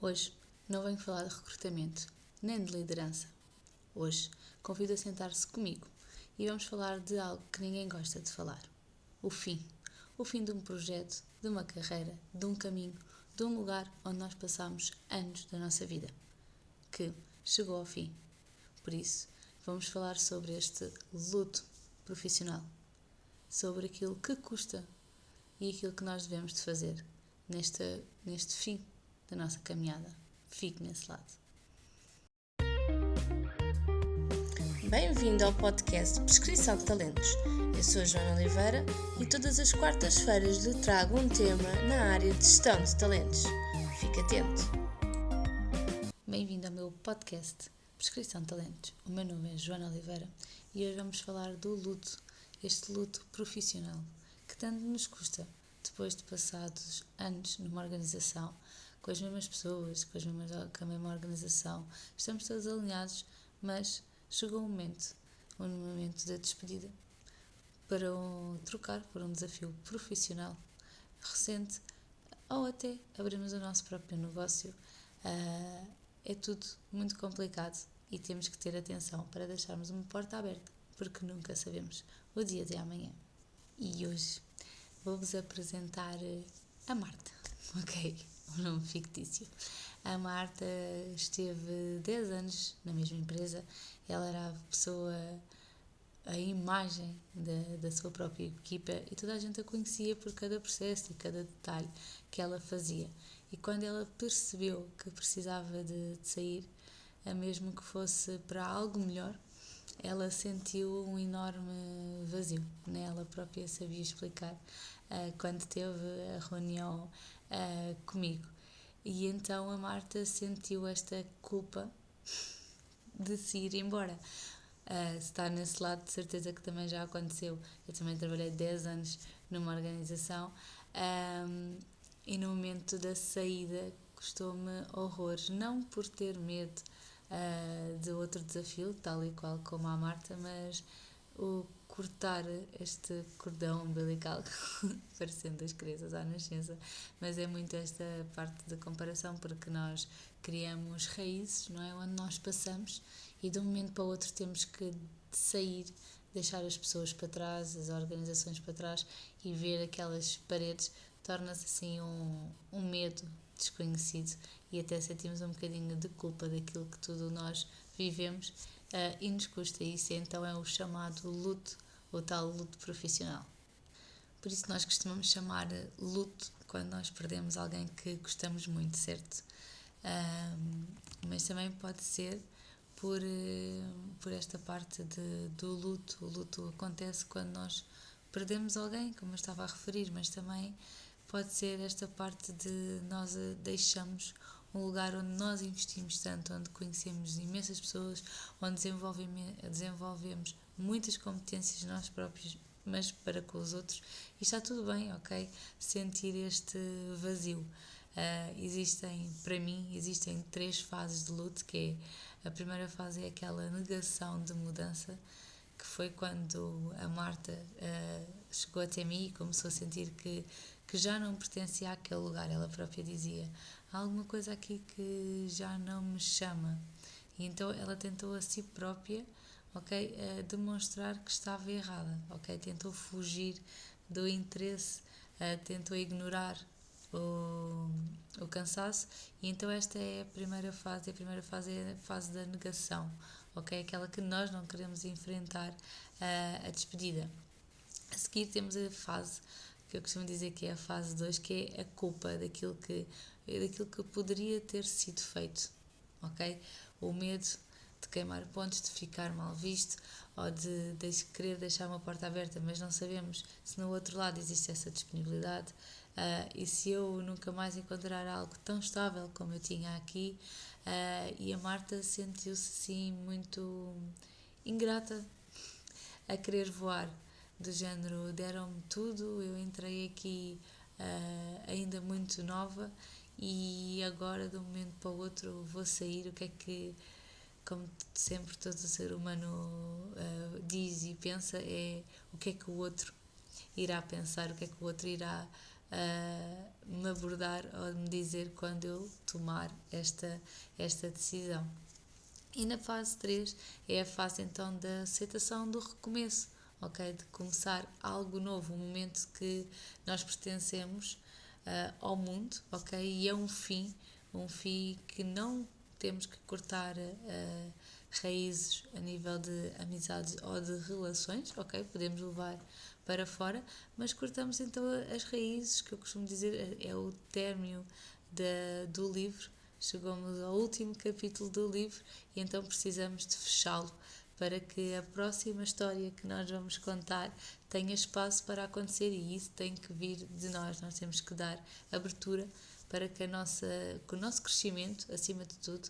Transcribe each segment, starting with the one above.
Hoje não venho falar de recrutamento, nem de liderança. Hoje convido a sentar-se comigo e vamos falar de algo que ninguém gosta de falar. O fim. O fim de um projeto, de uma carreira, de um caminho, de um lugar onde nós passamos anos da nossa vida, que chegou ao fim. Por isso, vamos falar sobre este luto profissional, sobre aquilo que custa e aquilo que nós devemos de fazer neste fim da nossa caminhada. Fique nesse lado. Bem-vindo ao podcast Prescrição de Talentos. Eu sou a Joana Oliveira e todas as quartas-feiras lhe trago um tema na área de gestão de talentos. Fique atento. Bem-vindo ao meu podcast Prescrição de Talentos. O meu nome é Joana Oliveira e hoje vamos falar do luto, este luto profissional que tanto nos custa depois de passados anos numa organização, com as mesmas pessoas, com a mesma organização. Estamos todos alinhados, mas chegou um momento da despedida, para trocar por um desafio profissional recente ou até abrirmos o nosso próprio negócio. É tudo muito complicado e temos que ter atenção para deixarmos uma porta aberta, porque nunca sabemos o dia de amanhã. E hoje vou-vos apresentar a Marta, ok? Um nome fictício. A Marta esteve 10 anos na mesma empresa. Ela era a imagem da sua própria equipa e toda a gente a conhecia por cada processo e cada detalhe que ela fazia. E quando ela percebeu que precisava de sair, mesmo que fosse para algo melhor, ela sentiu um enorme vazio. Nem ela própria sabia explicar quando teve a reunião comigo. E então a Marta sentiu esta culpa de se ir embora. Se está nesse lado, de certeza que também já aconteceu. Eu também trabalhei 10 anos numa organização e no momento da saída custou-me horrores. Não por ter medo de outro desafio, tal e qual como a Marta, mas o cortar este cordão umbilical, parecendo as crianças à nascença, mas é muito esta parte de comparação, porque nós criamos raízes, não é? Onde nós passamos e de um momento para o outro temos que sair, deixar as pessoas para trás, as organizações para trás e ver aquelas paredes, torna-se assim um medo desconhecido e até sentimos um bocadinho de culpa daquilo que tudo nós vivemos e nos custa. Isso então é o chamado luto, o tal luto profissional. Por isso nós costumamos chamar luto quando nós perdemos alguém que gostamos muito, certo? Mas também pode ser por esta parte do luto. O luto acontece quando nós perdemos alguém, como eu estava a referir, mas também pode ser esta parte de nós deixamos um lugar onde nós investimos tanto, onde conhecemos imensas pessoas, onde desenvolvemos muitas competências nós próprios, mas para com os outros, e está tudo bem, ok? Sentir este vazio. Para mim, existem 3 fases de luto, que é, a primeira fase é aquela negação de mudança, que foi quando a Marta chegou até mim e começou a sentir que já não pertencia àquele lugar. Ela própria dizia, há alguma coisa aqui que já não me chama. E então ela tentou a si própria, ok, demonstrar que estava errada, ok? Tentou fugir do interesse, tentou ignorar o cansaço, e então esta é a primeira fase. A primeira fase é a fase da negação, ok? Aquela que nós não queremos enfrentar, a despedida. A seguir temos a fase que eu costumo dizer que é a fase 2, que é a culpa daquilo que poderia ter sido feito, ok? O medo de queimar pontos, de ficar mal visto ou de querer deixar uma porta aberta, mas não sabemos se no outro lado existe essa disponibilidade, e se eu nunca mais encontrar algo tão estável como eu tinha aqui. E a Marta sentiu-se assim muito ingrata, a querer voar, do género, deram-me tudo, eu entrei aqui ainda muito nova e agora de um momento para o outro vou sair. O que é que, como sempre todo ser humano diz e pensa, é o que é que o outro irá pensar, o que é que o outro irá me abordar ou me dizer quando eu tomar esta decisão. E na fase 3 é a fase então da aceitação do recomeço, ok? De começar algo novo, um momento que nós pertencemos ao mundo, ok? E é um fim que não temos que cortar raízes a nível de amizades ou de relações, ok? Podemos levar para fora, mas cortamos então as raízes, que eu costumo dizer é o término do livro. Chegamos ao último capítulo do livro e então precisamos de fechá-lo para que a próxima história que nós vamos contar tenha espaço para acontecer, e isso tem que vir de nós. Nós temos que dar abertura para que o nosso crescimento, acima de tudo,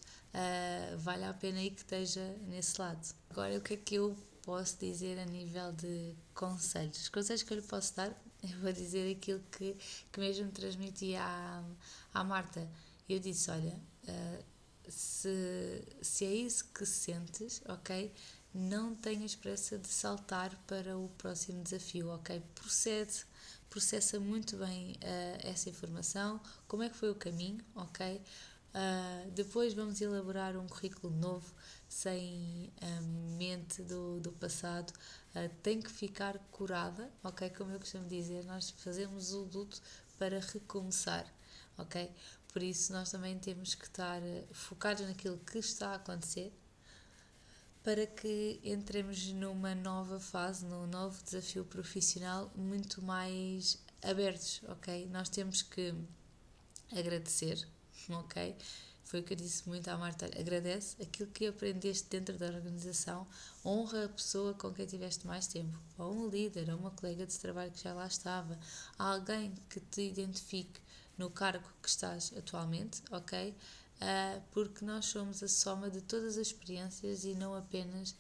valha a pena e que esteja nesse lado. Agora, o que é que eu posso dizer a nível de conselhos? Os conselhos que eu lhe posso dar, eu vou dizer aquilo que mesmo transmiti à Marta. Eu disse, olha, se é isso que sentes, ok, não tenhas pressa de saltar para o próximo desafio, ok? Processa muito bem essa informação, como é que foi o caminho, ok? Depois vamos elaborar um currículo novo, sem a mente do passado. Tem que ficar curada, ok? Como eu costumo dizer, nós fazemos o luto para recomeçar, ok? Por isso nós também temos que estar focados naquilo que está a acontecer, para que entremos numa nova fase, num novo desafio profissional muito mais abertos, ok? Nós temos que agradecer, ok? Foi o que eu disse muito à Marta, agradece aquilo que aprendeste dentro da organização, honra a pessoa com quem tiveste mais tempo, ou um líder, ou uma colega de trabalho que já lá estava, alguém que te identifique no cargo que estás atualmente, ok? Porque nós somos a soma de todas as experiências e não apenas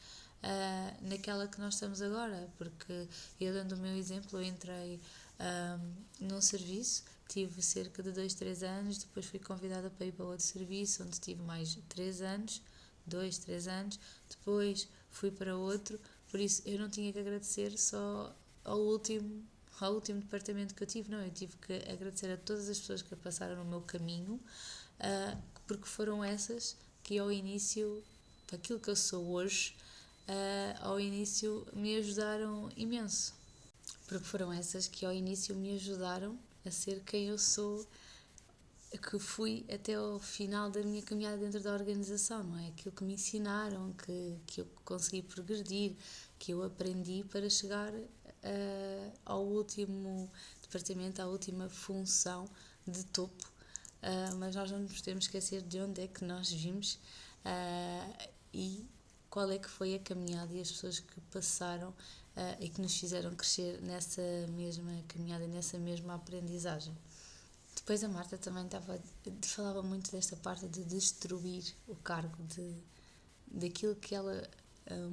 naquela que nós estamos agora, porque eu, dando o meu exemplo, eu entrei num serviço, tive cerca de 2, 3 anos, depois fui convidada para ir para outro serviço, onde tive mais 3 anos, 2, 3 anos, depois fui para outro, por isso eu não tinha que agradecer só ao último departamento que eu tive, não, eu tive que agradecer a todas as pessoas que passaram no meu caminho, porque foram essas que ao início, aquilo que eu sou hoje, ao início me ajudaram imenso, porque foram essas que ao início me ajudaram a ser quem eu sou, que fui até ao final da minha caminhada dentro da organização, não é? Aquilo que me ensinaram, que eu consegui progredir, que eu aprendi para chegar ao último departamento, à última função de topo. Mas nós não nos podemos esquecer de onde é que nós vimos e qual é que foi a caminhada e as pessoas que passaram e que nos fizeram crescer nessa mesma caminhada, nessa mesma aprendizagem. Depois a Marta também falava muito desta parte de destruir o cargo, daquilo que ela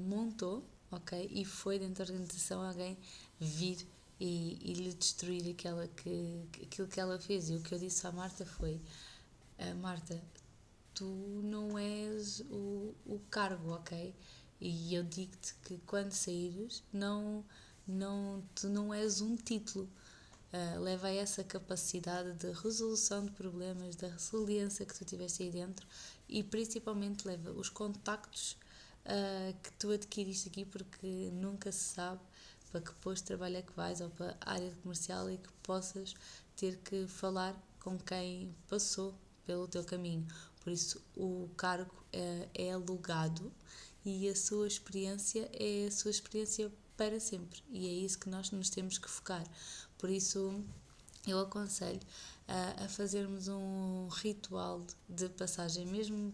montou, ok? E foi dentro da organização alguém vir e lhe destruir aquilo que ela fez. E o que eu disse à Marta foi, Marta, tu não és o cargo, ok? E eu digo-te que quando saíres, tu não és um título. Leva a essa capacidade de resolução de problemas, da resiliência que tu tiveste aí dentro, e principalmente leva os contactos que tu adquiriste aqui, porque nunca se sabe para que posto de trabalho é que vais, ou para a área comercial, e que possas ter que falar com quem passou pelo teu caminho. Por isso o cargo é alugado e a sua experiência é a sua experiência para sempre, e é isso que nós nos temos que focar. Por isso eu aconselho a fazermos um ritual de passagem, mesmo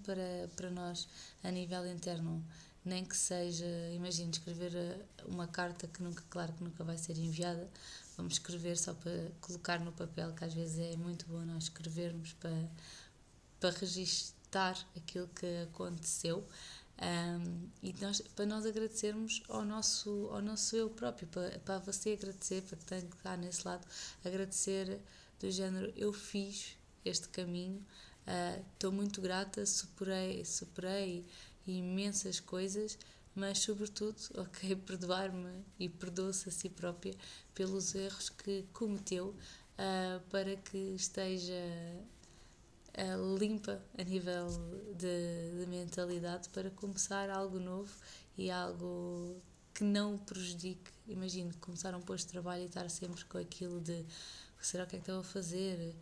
para nós a nível interno, nem que seja, imagine, escrever uma carta que claro que nunca vai ser enviada, vamos escrever só para colocar no papel, que às vezes é muito bom nós escrevermos para registar aquilo que aconteceu. E para nós agradecermos ao nosso eu próprio, para você agradecer, para quem está nesse lado, agradecer do género, eu fiz este caminho, estou muito grata, superei imensas coisas, mas sobretudo, ok, perdoar-me e perdoa-se a si própria pelos erros que cometeu, para que esteja limpa a nível de mentalidade para começar algo novo e algo que não o prejudique. Imagino começar um posto de trabalho e estar sempre com aquilo de será que é que estou a fazer?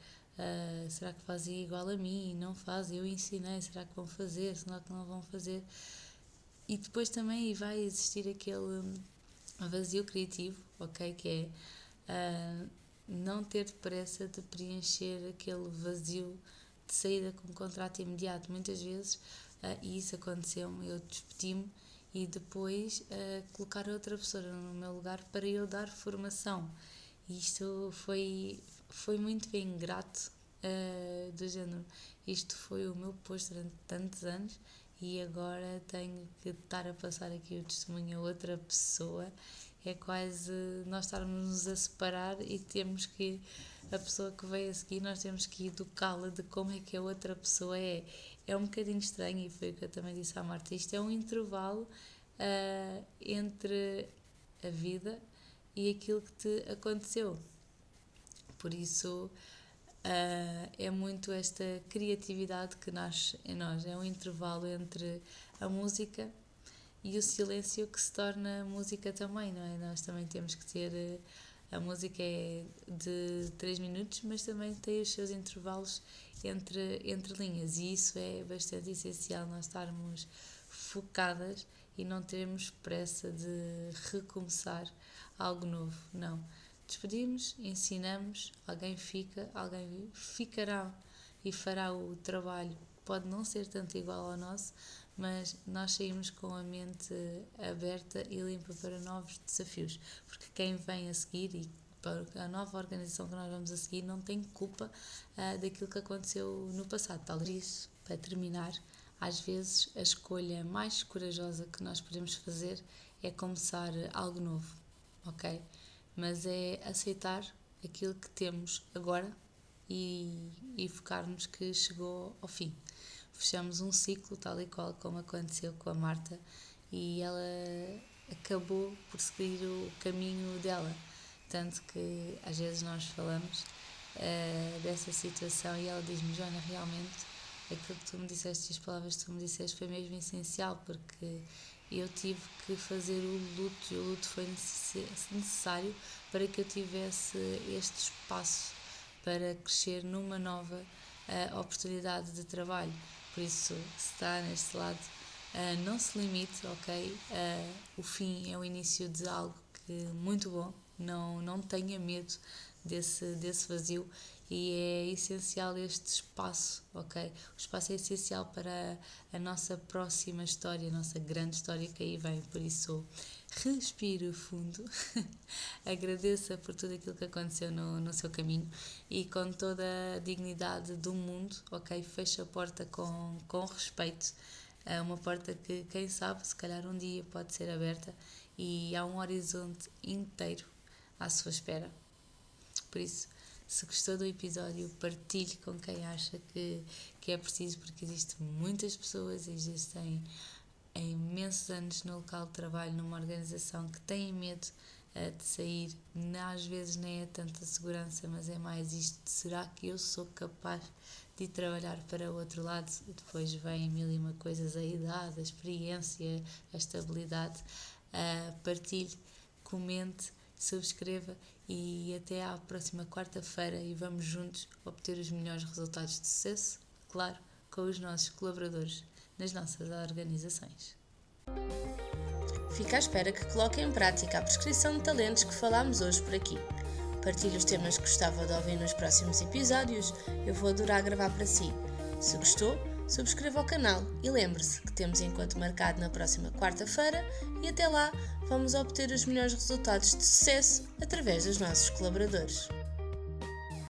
Será que fazem igual a mim? Não fazem, eu ensinei, será que vão fazer? Será que não vão fazer? E depois também vai existir aquele vazio criativo, ok? Que é não ter pressa de preencher aquele vazio de saída com um contrato imediato. Muitas vezes, e isso aconteceu-me, eu despedi-me e depois colocar outra pessoa no meu lugar para eu dar formação. E isto foi muito ingrato, do género. Isto foi o meu posto durante tantos anos e agora tenho que estar a passar aqui o testemunho a outra pessoa. É quase nós estarmos a separar e temos que, a pessoa que veio a seguir, nós temos que educá-la de como é que a outra pessoa é. É um bocadinho estranho e foi o que eu também disse à Marta. Isto é um intervalo entre a vida e aquilo que te aconteceu. Por isso, é muito esta criatividade que nasce em nós. É um intervalo entre a música e o silêncio que se torna música também, não é? Nós também temos que ter... A música é de 3 minutos, mas também tem os seus intervalos entre linhas. E isso é bastante essencial, nós estarmos focadas e não termos pressa de recomeçar algo novo. Não. Despedimos, ensinamos, alguém fica, alguém ficará e fará o trabalho. Pode não ser tanto igual ao nosso, mas nós saímos com a mente aberta e limpa para novos desafios, porque quem vem a seguir e para a nova organização que nós vamos a seguir não tem culpa daquilo que aconteceu no passado. Tal isso, para terminar, às vezes a escolha mais corajosa que nós podemos fazer é começar algo novo, ok? Mas é aceitar aquilo que temos agora e focar-nos que chegou ao fim. Fechamos um ciclo, tal e qual como aconteceu com a Marta, e ela acabou por seguir o caminho dela. Tanto que às vezes nós falamos dessa situação e ela diz-me: Joana, realmente aquilo que tu me disseste e as palavras que tu me disseste foi mesmo essencial, porque eu tive que fazer o luto e o luto foi necessário para que eu tivesse este espaço para crescer numa nova oportunidade de trabalho. Por isso, se está neste lado, não se limite, ok? O fim é o início de algo muito bom, não tenha medo desse vazio e é essencial este espaço, ok? O espaço é essencial para a nossa próxima história, a nossa grande história que aí vem, por isso respire fundo, agradeça por tudo aquilo que aconteceu no seu caminho e com toda a dignidade do mundo, ok? Feche a porta com respeito, é uma porta que, quem sabe, se calhar um dia pode ser aberta e há um horizonte inteiro à sua espera. Por isso, se gostou do episódio, partilhe com quem acha que é preciso, porque existem muitas pessoas, existem imensos anos no local de trabalho, numa organização que têm medo de sair. Às vezes nem é tanta segurança, mas é mais isto: será que eu sou capaz de ir trabalhar para o outro lado? E depois vem mil e uma coisas, a idade, a experiência, a estabilidade. Partilhe, comente, subscreva e até à próxima quarta-feira e vamos juntos obter os melhores resultados de sucesso, claro, com os nossos colaboradores nas nossas organizações. Fica à espera que coloque em prática a prescrição de talentos que falámos hoje por aqui. Partilhe os temas que gostava de ouvir nos próximos episódios, eu vou adorar gravar para si. Se gostou, subscreva o canal e lembre-se que temos encontro marcado na próxima quarta-feira e até lá vamos obter os melhores resultados de sucesso através dos nossos colaboradores.